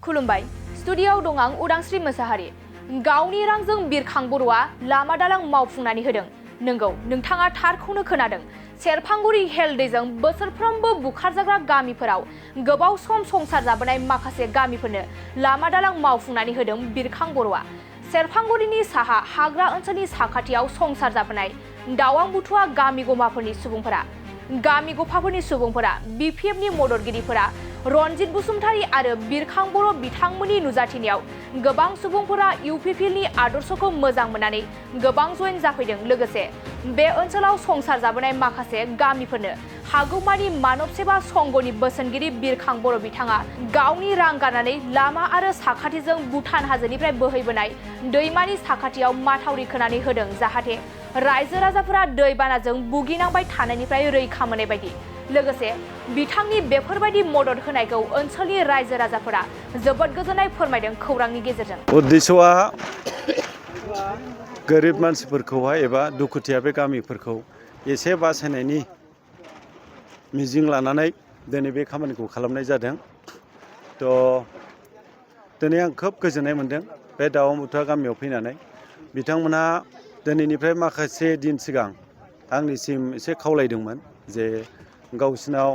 खुलुमबाय स्टुडियोआव दं आं उदांस्रि मोसाहारि। गावनि रांजों बिरखां बर'आ लामा दालां मावफुंनानै होदों। नंगौ, नोंथाङा थारखौनो खोनादों। सेरफांगुरि हेल दैजों बोसोरफ्रोमबो बुखारजाग्रा गामिफोराव गोबाव सम संसार जाबोनाय माखासे गामिफोरनो लामा दालां मावफुंनानै होदों बिरखां बर'आ। सेरफांगुरिनि साहा हाग्रा ओनसोलनि साखाथियाव संसार जाबोनाय दावां बुथुवा गामि गफाफोरनि सुबुंफोरा बिपिएफनि मददगिरिफोरा रनजित बसुमतारी आरो बिरखां बर' बिथांमोननि नुजाथिनायाव गोबां सुबुंफोरा इउपिपिएलनि आदर्शखौ मोजां मोननानै गोबां जयेन जाफैदों। लोगोसे बे ओनसोलाव संसार जाबोनाय माखासे गामिफोरनो हागौमानि मानब सेवा संघनि बोसोनगिरि बिरखां बर' बिथाङा गावनि रां गारनानै लामा आरो साखाथिजों भुटान हाजोनिफ्राय बोहैबोनाय दैमानि साखाथियाव माथावरि खोनानै होदों, जाहाथे रायजो राजाफोरा दैबानाजों भुगिनांबाय थानायनिफ्राय रैखा मोननाय बायदि। लोगोसे बिथांनि बेफोरबायदि मदद होनायखौ ओनसोलनि रायजो राजाफोरा जोबोद गोजोननाय फोरमायदों खौरांनि गेजेरजों। उद्देश्यआ गोरिब मानसिफोरखौहाय एबा दुखुथिया बे गामिफोरखौ एसे बासायनायनि मिजिं लानानै दिनै बे खामानिखौ खालामनाय जादों। दिनै आं खोब गोजोननाय मोनदों बे दावां बुथुवा गामियाव फैनानै। बिथांमोनहा दिनैनिफ्राय माखासे दिन सिगां आंनिसिम एसे खावलायदोंमोन जे गावसिनाव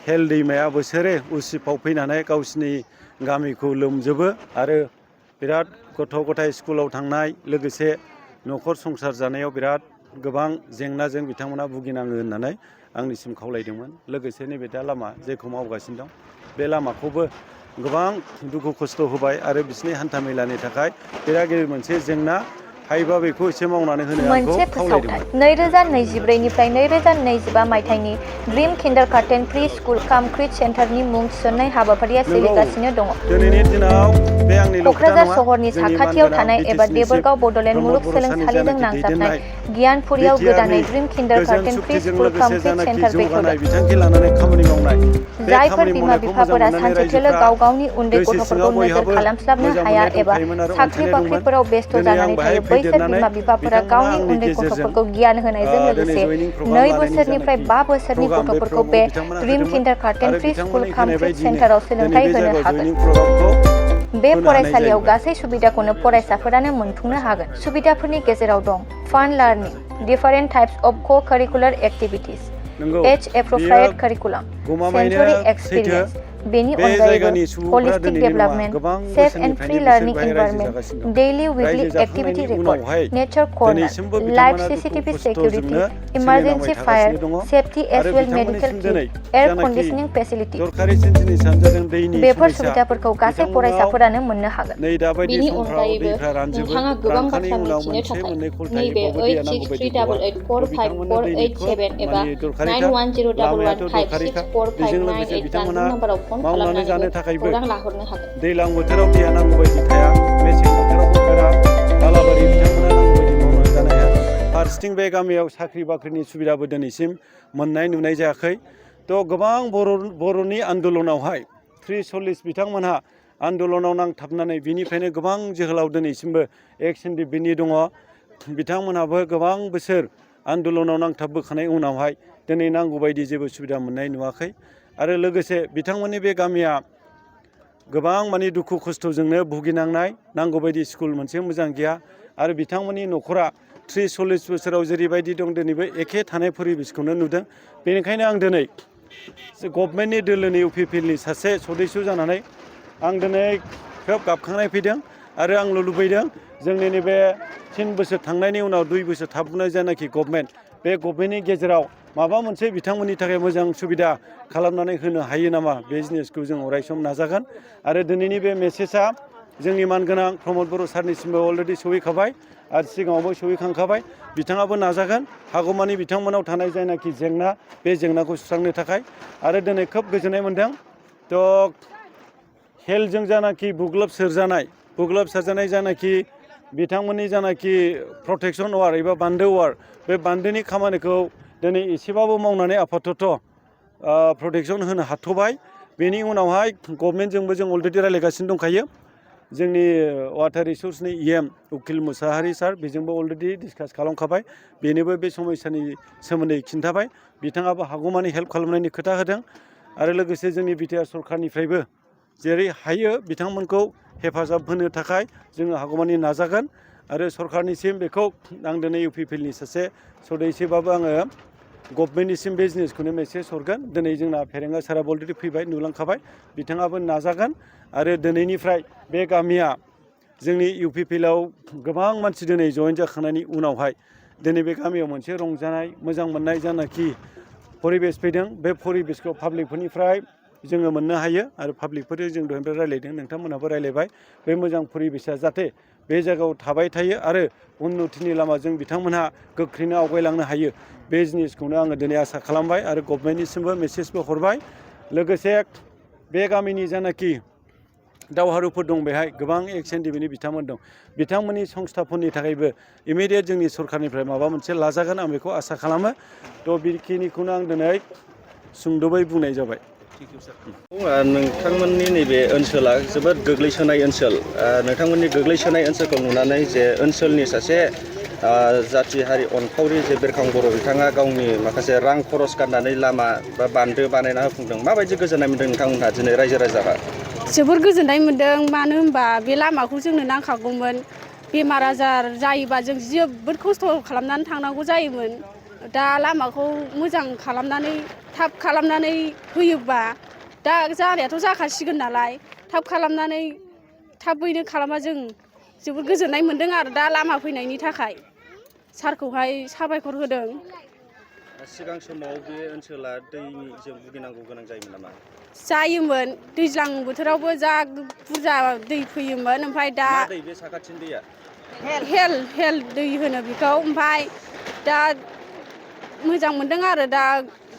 हेल दैमाया बोसोरे उसिफाव फैनानै गावसिनि गामिखौ लोमजोबो आरो बिराद गथ' गथाय स्कुलाव थांनाय लोगोसे न'खर संसार जानायाव बिराद गोबां जेंनाजों बिथांमोना भुगिनाङो होननानै आंनिसिम खावलायदोंमोन। लोगोसे नैबे दा लामा जेखौ मावगासिनो दं बे लामाखौबो गोबां दुखु खस्थ' होबाय आरो बिसिनि हान्था मेलानि थाखाय बिराद गिदिर मोनसे जेंना। हायोबा बेखौ एसे मावनानै होनो आंखौ खावलायदोंमोन। 2024 निफ्राय 2025 मायथाइनि ड्रिम किन्डारगार्टेन प्रि स्कुल काम क्रिट सेन्टारनि मुं थिसननाय हाबाफारिया सोलिगासिनो दङ। दिनैनि दिनाव बे आंनि क'क्राझार सहरनि साखाथियाव थानाय एबा देबोरगाव बड'लेण्ड मुलुगसोलोंसालिजों नांजाबनाय गियानपुरियाव गोदानै ड्रिम किन्डारगार्टेन प्रि स्कुल काम क्रिट सेन्टार बेखेवदों। जायफोर बिमा बिफाफोरा सानसेथोलो गाव गावनि उन्दै गथ'फोरखौ नोजोर खालामस्लाबनो हाया एबा साख्रि बाख्रिफोराव बेस्थ' जानानै थायो, बैसोर बिमा बिफाफोरा गावनि उन्दै गथ'फोरखौ गियान होनायजों लोगोसे 2 बोसोरनिफ्राय 5 बोसोरनि गथ'फोरखौ बे ड्रिम किन्डारगार्टेन प्रि स्कुल काम क्रिट सेन्टाराव सोलोंथाइ होनो हागोन। बे फरायसालियाव गासै सुबिदाखौनो फरायसाफोरानो मोनफुंनो हागोन। सुबिदाफोरनि गेजेराव दं fun learning, different types of co-curricular activities, as appropriate curriculum, sensory experience. बेनि अनगायैबो holistic development, safe and free learning environment, daily weekly activity record, nature corner, live CCTV security, emergency fire safety as well medical kit, air conditioning facility. Before सुबिदाफोरखौ गासै फरायसाफोरानो मोननो हागोन। बेनि अनगायैबो नोंथाङा गोबां बाथ्रा मिथिनो थाखाय नैबे 8634845487 एबा 9101156459 जानबुं नाम्बाराव फन खालामनानै खौरां लाहरनो हागोन। दैज्लां बोथोराव दैया नांगौ बायदि थाया, मेसें बोथोराव बालाबारि बिथांमोना नांगौ बायदि मावनानै जानो हाया। फारसेथिं बे गामियाव साख्रि बाख्रिनि सुबिदाबो दिनैसिम मोननाय नुनाय जायाखै। गोबां बर'नि आन्दलनावहाय 30-40 बिथांमोनहा आन्दलनाव नांथाबनानै बिनिफ्रायनो गोबां जोहोलाव दिनैसिमबो एक्स-एनडिएफबि दङ। बिथांमोनहाबो गोबां बोसोर आन्दलनाव नांथाबबोखानाय उनावहाय दिनै नांगौ बायदि जेबो सुबिदा मोननाय नुवाखै। आरो लोगोसे बिथांमोननि बे गामिया गोबां माने दुखु खस्थ'जोंनो भुगिनांनाय, नांगौ बायदि स्कुल मोनसे मोजां गैया आरो बिथांमोननि न'खरा 30-40 बोसोराव जेरैबायदि दं दिनैबो एखे थानाय परिबेसखौनो नुदों। बेनिखायनो आं दिनै गभर्नमेन्टनि दोलोनि इउपिपिएलनि सासे सदस्य जानानै आं दिनै खोब गाबखांनाय फैदों आरो आंल' लुबैदों जोंनि नैबे 3 बोसोर थांनायनि उनाव 2 बोसोर थाबोनाय जानाखि गभर्नमेन्ट, बे गभर्नमेन्टनि गेजेराव माबा मोनसे बिथांमोननि थाखाय मोजां सुबिदा खालामनानै होनो हायो नामा, बे जिनिसखौ जों अरायसम नाजागोन। आरो दिनैनि बे मेसेजआ जोंनि मानगोनां प्रमद बर' सारनिसिमबो अलरेडि सहैखाबाय आरो सिगाङावबो सहैखांखाबाय। बिथाङाबो नाजागोन हागौमानि बिथांमोनाव थानाय जायनाखि जेंना, बे जेंनाखौ सुस्रांनो थाखाय। आरो दिनै खोब गोजोननाय मोनदों। हेलजों जानाखि बुग्लाबसारजानाय जानाखि बिथांमोननि जानाखि प्रटेक्सन वार एबा बान्दो वार, बे बान्दोनि खामानिखौ दिनै एसेबाबो मावनानै आपातत प्रटेक्सन होनो हाथ'बाय। बेनि उनावहाय गभर्नमेन्टजोंबो जों अलरेडि रायज्लायगासिनो दंखायो। जोंनि वाटार रिसर्सनि EM उकिल मुसाहारि सार, बेजोंबो अलरेडि डिसकास खालामखाबाय। बेनोबो बे समस्यानि सोमोन्दै खिन्थाबाय। बिथाङाबो हागौमानि हेल्प खालामनायनि खोथा होदों। आरो लोगोसे जोंनि बिटिआर सरकारनिफ्रायबो जेरै हायो बिथांमोनखौ हेफाजाब होनो थाखाय जोङो हागौमानि नाजागोन आरो सरकारनिसिम बेखौ आं दिनै इउपिपिएलनि सासे सदस्यबाबो आङो गभर्नमेन्टनिसिम बे जिनिसखौनो मेसेज हरगोन। दिनै जोंना फेरेंगा साराबो अलरेडि फैबाय नुलांखाबाय बिथाङाबो नाजागोन आरो दिनैनिफ्राय बे गामिया जोंनि इउपिपिएलाव गोबां मानसि दिनै जयेन जाखांनायनि उनावहाय दिनै बे गामियाव मोनसे रंजानाय मोजां मोननाय जानाखि परिबेस फैदों बे परिबेसखौ पाब्लिकफोरनिफ्राय जोङो मोननो हायो आरो पाब्लिकफोरजों जों दहायनिफ्राय रायलायदों नोंथांमोनहाबो रायलायबाय बे मोजां परिबेसा जाहाथे बे जायगायाव थाबाय थायो आरो उन्नतिनि लामाजों बिथांमोनहा गोख्रैनो आवगायलांनो हायो बे जिनिसखौनो आङो दिनै आसा खालामबाय आरो गभर्नमेन्टनिसिमबो मेसेजबो हरबाय। लोगोसे बे गामिनि जानाखि दावहारुफोर दं बेहाय गोबां एक्स एनडिबिनि बिथांमोन दं बिथांमोननि संस्थाफोरनि थाखायबो इमिडियेट जोंनि सरकारनिफ्राय माबा मोनसे लाजागोन आं बेखौ आसा खालामो। थ' बेखिनिखौनो आं दिनै सुंद'बै बुंनाय जाबाय। नोंथांमोननि नैबे ओनसोला जोबोद गोग्लैसोनाय ओनसोल नोंथांमोननि गोग्लैसोनाय ओनसोलखौ नुनानै जे ओनसोलनि सासे जाथि हारि अनफावरि जे बिरखां बर' बिथाङा गावनि माखासे रां खरस गारनानै लामा बा बान्दो बानायना होफुंदों माबायदि गोजोननाय मोन्दों नोंथांमोनहा दिनै रायजो राजाहा? जोबोर गोजोननाय मोन्दों मानो होनबा बे लामाखौ जोंनो नांखागौमोन बेमार आजार जायोबा जों जोबोद खस्थ' खालामनानै थांनांगौ जायोमोन दा लामाखौ मोजां खालामनानै थाब खालामनानै होयोबा दा जानायाथ' जाखासिगोन नालाय थाब खालामनानै थाबैनो खालामबा जों जोबोद गोजोननाय मोन्दों आरो दा लामा फैनायनि थाखाय सारखौहाय साबायखर होदों। सिगां समाव बे ओनसोला दैजों भुगिनांगौ गोनां जायोमोन नामा? जायोमोन दैज्लां बोथोरावबो जा बुरजा दै फैयोमोन ओमफ्राय दा मा दै बे साखाथिनि दैया? हेल दै होनो बेखौ ओमफ्राय दा मोजां मोन्दों आरो दा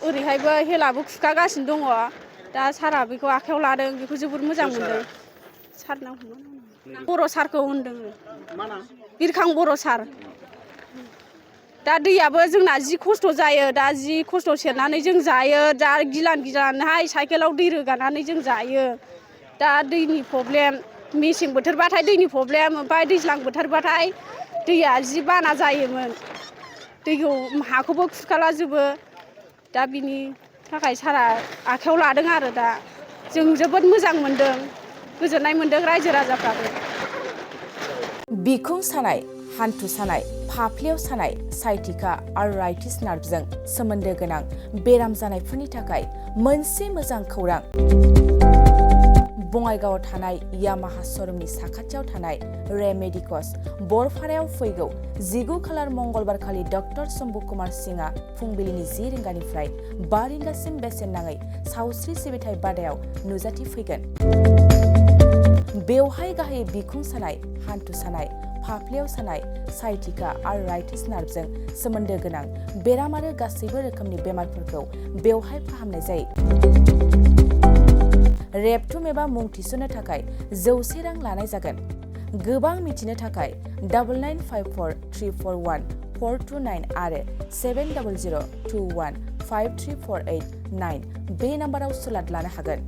ओरैहायबो हेलाबो खुरखागासिनो दङ दा सारा बेखौ आखायाव लादों बेखौ जोबोद मोजां मोन्दों। सार नाम बर' सारखौ होनदों बिरखां बर' सार। दा दैयाबो जोंना जि खस्थ' जायो दा जि खस्थ' सेरनानै जों जायो दा गिलान गिलानहाय साइकेलाव दै रोगानानै जों जायो दा दैनि प्रब्लेम मेसें बोथोरबाथाय दैनि प्रब्लेम ओमफ्राय दैज्लां बोथोरबाथाय दैया जि बाना जायोमोन दैखौ हाखौबो खुरखालाजोबो दा बिनि थाखाय सारा आखायाव लादों आरो दा जों जोबोद मोजां मोन्दों गोजोननाय मोन्दों रायजो राजाफ्राबो। बिखुं सानाय हान्थु सानाय फाफ्लियाव सानाय साइटिका आर्थराइटिस नार्भजों सोमोन्दो गोनां बेराम जानायफोरनि थाखाय मोनसे मोजां खौरां बङाइगावआव थानाय यामाहा श'रुमनि साखाथियाव थानाय रेमेडिकस बरपारायाव फैगौ 19 खालार मंगलबार खालि डक्टर शम्भु कुमार सिंहआ फुंबिलिनि 10 रिंगानिफ्राय 5 रिंगासिम बेसेन नाङै सावस्रि सिबिथाय बादायाव नुजाथिफैगोन। बेवहाय गाहायै बिखुं सानाय हान्थु सानाय फाफ्लियाव सानाय साइटिका आर्थराइटिस नार्भजों सोमोन्दो गोनां बेराम आरो गासैबो रोखोमनि बेमारफोरखौ बेवहाय फाहामनाय जायो। रेबथुम एबा मुं थिसननो थाखाय 100 रां लानाय जागोन। गोबां मिथिनो थाखाय 9954341429 आरो 7002153489 बे नाम्बाराव सुलाद लानो हागोन।